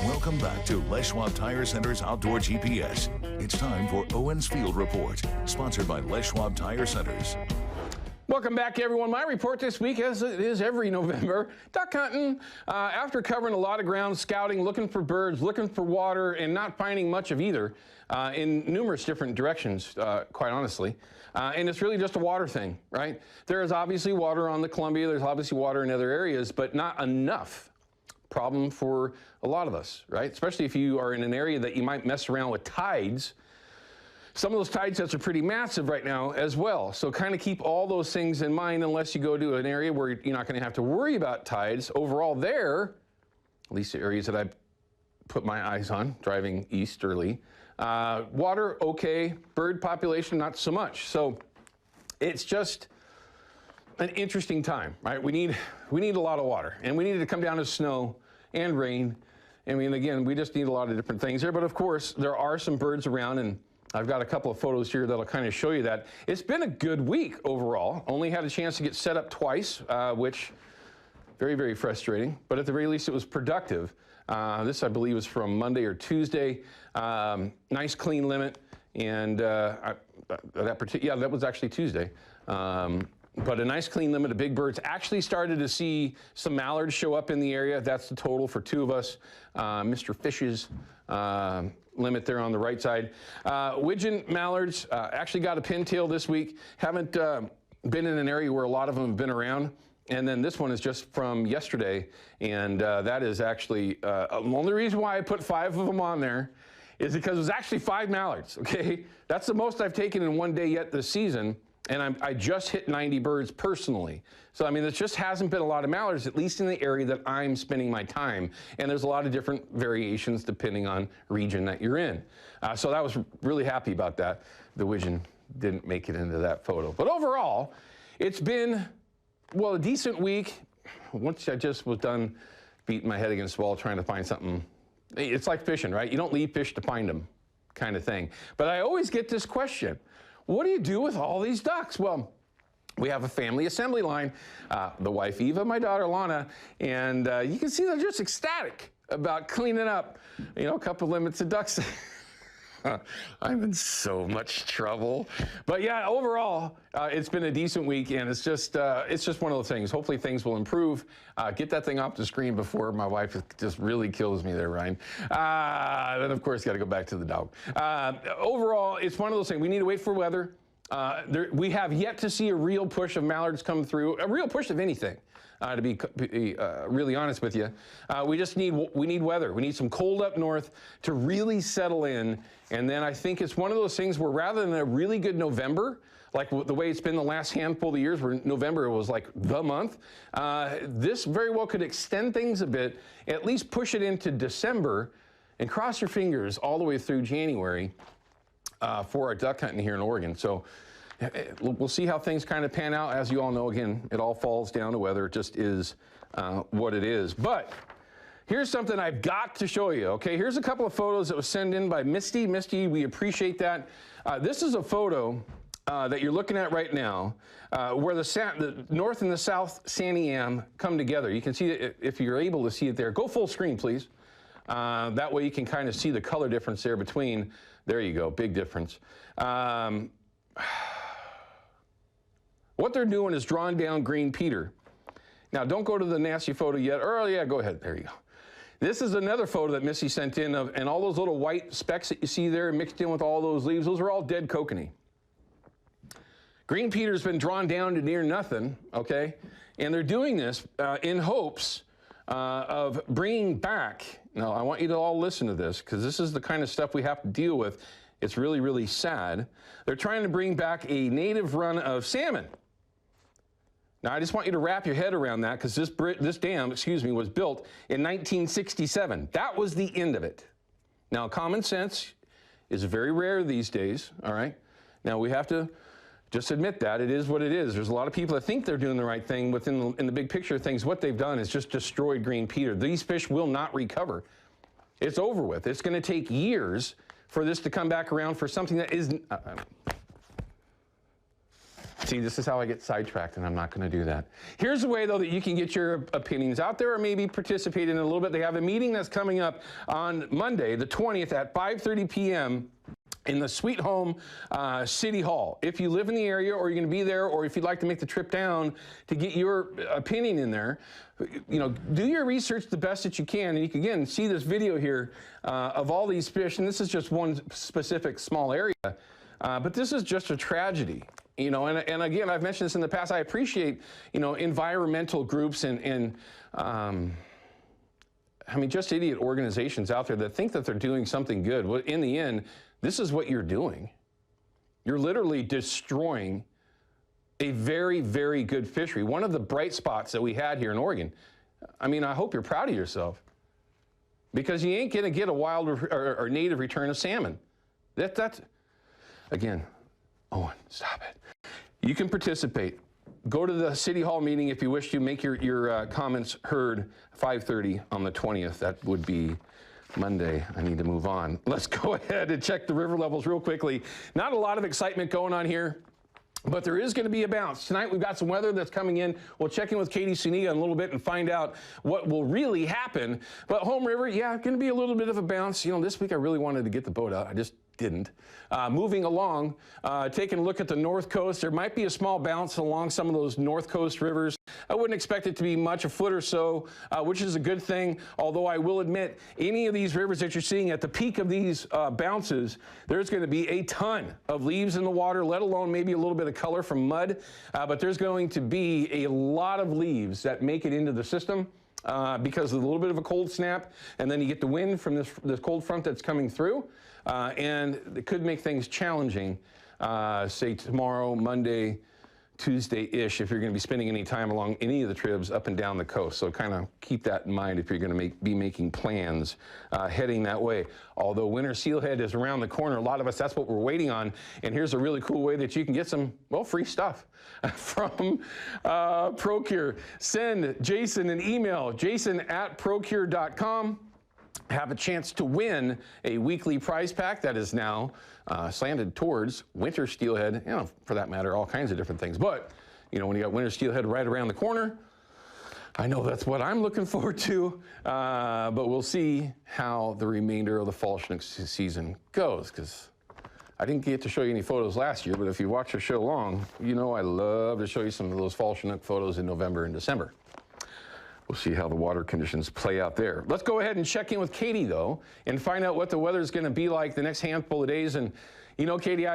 Welcome back to Les Schwab Tire Center's Outdoor GPS. It's time for Owin's Field Report, sponsored by Les Schwab Tire Centers. Welcome back, everyone. My report this week, as it is every November, duck hunting. After covering a lot of ground, scouting, looking for birds, looking for water, and not finding much of either in numerous different directions, quite honestly. And it's really just a water thing, right? There is obviously water on the Columbia. There's obviously water in other areas, but not enough. Problem for a lot of us, right? Especially if you are in an area that you might mess around with tides. Some of those tide sets are pretty massive right now as well. So kind of keep all those things in mind unless you go to an area where you're not going to have to worry about tides. Overall there, at least the areas that I put my eyes on driving easterly, water, okay. Bird population, not so much. So it's just an interesting time, right? We need a lot of water, and we need it to come down as snow and rain. I mean, again, we just need a lot of different things here, but of course, there are some birds around, and I've got a couple of photos here that'll kind of show you that. It's been a good week overall. Only had a chance to get set up twice, which very, very frustrating, but at the very least, it was productive. This, I believe, was from Monday or Tuesday. Nice clean limit, and that was actually Tuesday. But a nice clean limit of big birds. Actually started to see some mallards show up in the area. That's the total for two of us. Mr. Fish's limit there on the right side. Widgeon mallards actually got a pintail this week. Haven't been in an area where a lot of them have been around. And then this one is just from yesterday. And that is actually, the only reason why I put 5 of them on there is because it was actually 5 mallards, okay? That's the most I've taken in one day yet this season. And I just hit 90 birds personally. So, I mean, there just hasn't been a lot of mallards, at least in the area that I'm spending my time. And there's a lot of different variations depending on region that you're in. So I was really happy about that. The widgeon didn't make it into that photo. But overall, it's been, well, a decent week. Once I just was done beating my head against the wall trying to find something. It's like fishing, right? You don't leave fish to find them, kind of thing. But I always get this question. What do you do with all these ducks? Well, we have a family assembly line, the wife Eva, my daughter Lana, and you can see they're just ecstatic about cleaning up, a couple limits of ducks. I'm in so much trouble. But yeah, overall, it's been a decent week, and it's just one of those things. Hopefully things will improve. Get that thing off the screen before my wife just really kills me there, Ryan. Then, of course, got to go back to the dog. Overall, it's one of those things. We need to wait for weather. We have yet to see a real push of mallards come through, a real push of anything. To be really honest with you, we need weather. We need some cold up north to really settle in, and then I think it's one of those things where rather than a really good November, like the way it's been the last handful of years, where November was like the month, this very well could extend things a bit, at least push it into December, and cross your fingers all the way through January for our duck hunting here in Oregon. So. We'll see how things kind of pan out. As you all know, again, it all falls down to weather. It just is what it is. But here's something I've got to show you, okay? Here's a couple of photos that was sent in by Misty. Misty, we appreciate that. This is a photo that you're looking at right now where the north and the south Santiam come together. You can see it if you're able to see it there. Go full screen, please. That way you can kind of see the color difference there between. There you go, big difference. What they're doing is drawing down green Peter. Now, don't go to the nasty photo yet. Oh, yeah, go ahead. There you go. This is another photo that Missy sent in, and all those little white specks that you see there mixed in with all those leaves, those are all dead kokanee. Green Peter's been drawn down to near nothing, okay? And they're doing this in hopes of bringing back, now I want you to all listen to this, because this is the kind of stuff we have to deal with. It's really, really sad. They're trying to bring back a native run of salmon. Now, I just want you to wrap your head around that, because this dam, was built in 1967. That was the end of it. Now, common sense is very rare these days, all right? Now, we have to just admit that. It is what it is. There's a lot of people that think they're doing the right thing in the big picture of things. What they've done is just destroyed green Peter. These fish will not recover. It's over with. It's going to take years for this to come back around for something that isn't... See, this is how I get sidetracked, and I'm not going to do that. Here's a way, though, that you can get your opinions out there or maybe participate in a little bit. They have a meeting that's coming up on Monday, the 20th at 5:30 p.m. in the Sweet Home City Hall. If you live in the area or you're going to be there, or if you'd like to make the trip down to get your opinion in there, you know, do your research the best that you can. And you can, again, see this video here of all these fish. And this is just one specific small area. But this is just a tragedy. You know, and again, I've mentioned this in the past. I appreciate, you know, environmental groups and I mean, just idiot organizations out there that think that they're doing something good. Well, in the end, this is what you're doing. You're literally destroying a very, very good fishery. One of the bright spots that we had here in Oregon. I mean, I hope you're proud of yourself, because you ain't going to get a wild or native return of salmon. That's, again, Owen, stop it. You can participate. Go to the City Hall meeting if you wish to. Make your comments heard. 5:30 on the 20th. That would be Monday. I need to move on. Let's go ahead and check the river levels real quickly. Not a lot of excitement going on here, but there is going to be a bounce. Tonight we've got some weather that's coming in. We'll check in with Katie Suniga in a little bit and find out what will really happen. But Home River, yeah, going to be a little bit of a bounce. You know, this week I really wanted to get the boat out. I just didn't. Moving along, taking a look at the North Coast, there might be a small bounce along some of those North Coast rivers. I wouldn't expect it to be much, a foot or so, which is a good thing. Although I will admit, any of these rivers that you're seeing at the peak of these bounces, there's going to be a ton of leaves in the water, let alone maybe a little bit of color from mud. But there's going to be a lot of leaves that make it into the system. Because of a little bit of a cold snap, and then you get the wind from this cold front that's coming through, and it could make things challenging, say tomorrow, Monday, Tuesday-ish, if you're going to be spending any time along any of the tribs up and down the coast. So kind of keep that in mind if you're going to be making plans heading that way. Although winter steelhead is around the corner, a lot of us, that's what we're waiting on. And here's a really cool way that you can get some, well, free stuff from Procure. Send Jason an email, jason@procure.com. Have a chance to win a weekly prize pack that is now slanted towards winter steelhead, you know, for that matter, all kinds of different things. But, you know, when you got winter steelhead right around the corner, I know that's what I'm looking forward to, but we'll see how the remainder of the fall Chinook season goes, because I didn't get to show you any photos last year, but if you watch the show long, you know I love to show you some of those fall Chinook photos in November and December. We'll see how the water conditions play out there. Let's go ahead and check in with Katie, though, and find out what the weather is going to be like the next handful of days. And, you know, Katie,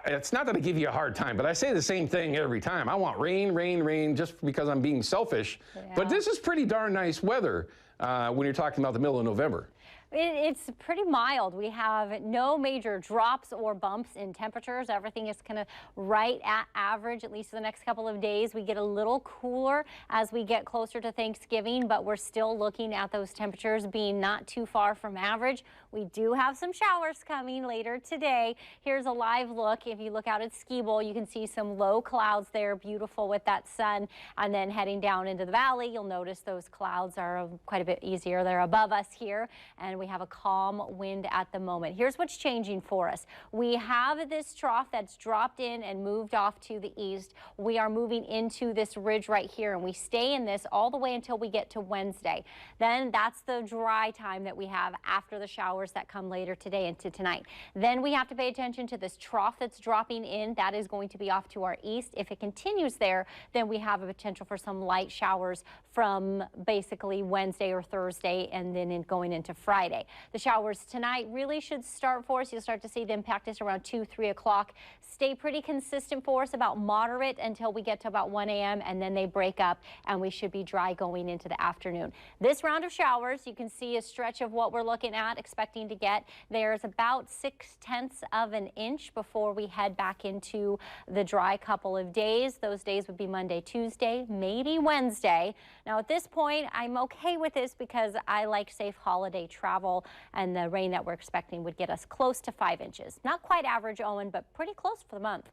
it's not that I give you a hard time, but I say the same thing every time. I want rain, rain, rain, just because I'm being selfish. Yeah. But this is pretty darn nice weather when you're talking about the middle of November. It's pretty mild. We have no major drops or bumps in temperatures. Everything is kind of right at average, at least for the next couple of days. We get a little cooler as we get closer to Thanksgiving, but we're still looking at those temperatures being not too far from average. We do have some showers coming later today. Here's a live look. If you look out at Ski Bowl, you can see some low clouds there, beautiful with that sun. And then heading down into the valley, you'll notice those clouds are quite a bit easier. They're above us here, and we have a calm wind at the moment. Here's what's changing for us. We have this trough that's dropped in and moved off to the east. We are moving into this ridge right here, and we stay in this all the way until we get to Wednesday. Then that's the dry time that we have after the showers that come later today into tonight. Then we have to pay attention to this trough that's dropping in. That is going to be off to our east. If it continues there, then we have a potential for some light showers from basically Wednesday or Thursday, and then going into Friday. The showers tonight really should start for us. You'll start to see them impact us around 2, 3 o'clock. Stay pretty consistent for us, about moderate until we get to about 1 a.m. and then they break up, and we should be dry going into the afternoon. This round of showers, you can see a stretch of what we're looking at, expecting to get. There's about 6/10 of an inch before we head back into the dry couple of days. Those days would be Monday, Tuesday, maybe Wednesday. Now at this point, I'm okay with this because I like safe holiday travel, and the rain that we're expecting would get us close to 5 inches. Not quite average, Owen, but pretty close for the month.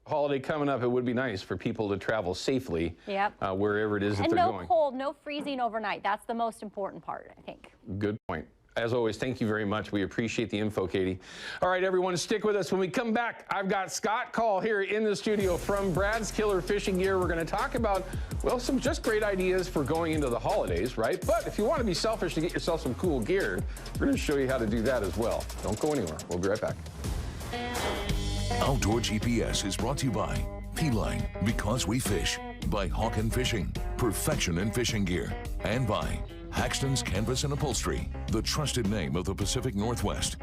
Holiday coming up, it would be nice for people to travel safely wherever it is that they're going. And no cold, no freezing overnight. That's the most important part, I think. Good point. As always, thank you very much. We appreciate the info, Katie. All right, everyone, stick with us. When we come back, I've got Scott Call here in the studio from Brad's Killer Fishing Gear. We're going to talk about, well, some just great ideas for going into the holidays, right? But if you want to be selfish to get yourself some cool gear, we're going to show you how to do that as well. Don't go anywhere. We'll be right back. Outdoor GPS is brought to you by P-Line, Because We Fish, by Hawken Fishing, Perfection in Fishing Gear, and by Haxton's Canvas and Upholstery, the trusted name of the Pacific Northwest.